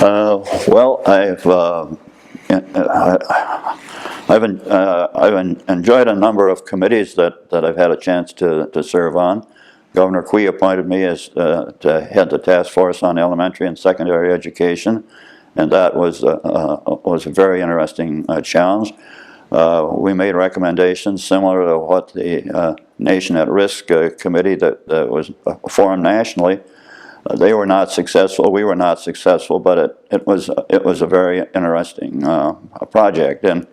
Well, I've enjoyed a number of committees that I've had a chance to serve on. Governor Quee appointed me as to head the task force on elementary and secondary education, and that was a very interesting challenge. We made recommendations similar to what the Nation at Risk committee that was formed nationally. They were not successful. We were not successful, but it was a very interesting project. And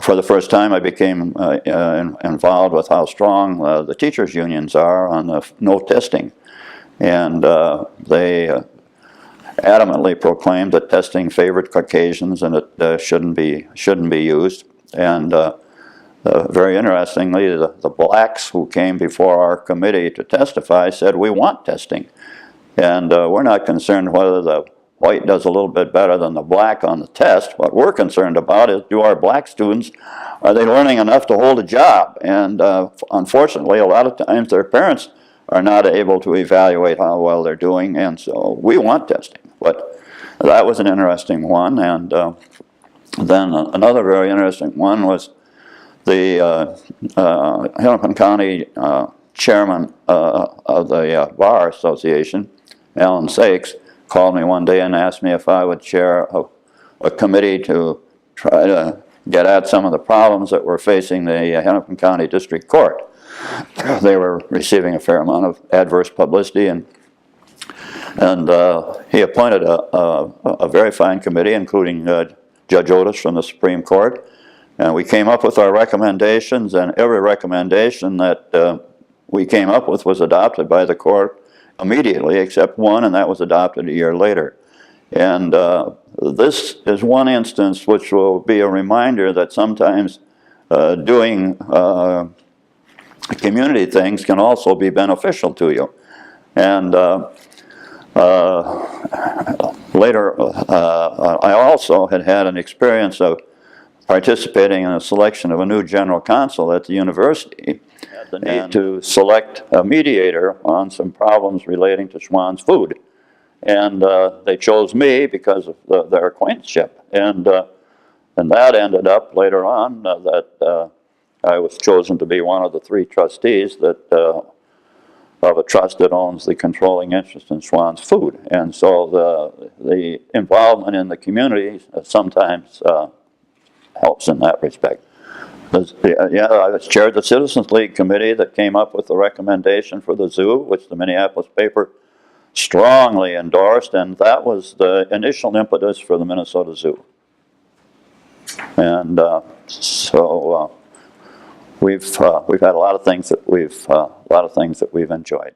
for the first time, I became involved with how strong the teachers' unions are on the no testing, and they adamantly proclaimed that testing favored Caucasians and it shouldn't be used. And very interestingly, the blacks who came before our committee to testify said, "We want testing." And we're not concerned whether the white does a little bit better than the black on the test. What we're concerned about is, do our black students, are they learning enough to hold a job? And unfortunately, a lot of times their parents are not able to evaluate how well they're doing, and so we want testing. But that was an interesting one. And then another very interesting one was the Hennepin County chairman of the Bar Association, Alan Sakes, called me one day and asked me if I would chair a committee to try to get at some of the problems that were facing the Hennepin County District Court. They were receiving a fair amount of adverse publicity, and he appointed a very fine committee, including Judge Otis from the Supreme Court, and we came up with our recommendations, and every recommendation that we came up with was adopted by the court immediately, except one, and that was adopted a year later. And this is one instance which will be a reminder that sometimes doing community things can also be beneficial to you. And later, I also had an experience of participating in a selection of a new general counsel at the university, the need to select a mediator on some problems relating to Schwann's food. And they chose me because of their acquaintanceship. And that ended up later on that I was chosen to be one of the 3 trustees of a trust that owns the controlling interest in Schwann's food. And so the involvement in the community sometimes helps in that respect. Yeah, I chaired the Citizens League committee that came up with the recommendation for the zoo, which the Minneapolis paper strongly endorsed, and that was the initial impetus for the Minnesota Zoo. And so we've had a lot of things that we've enjoyed.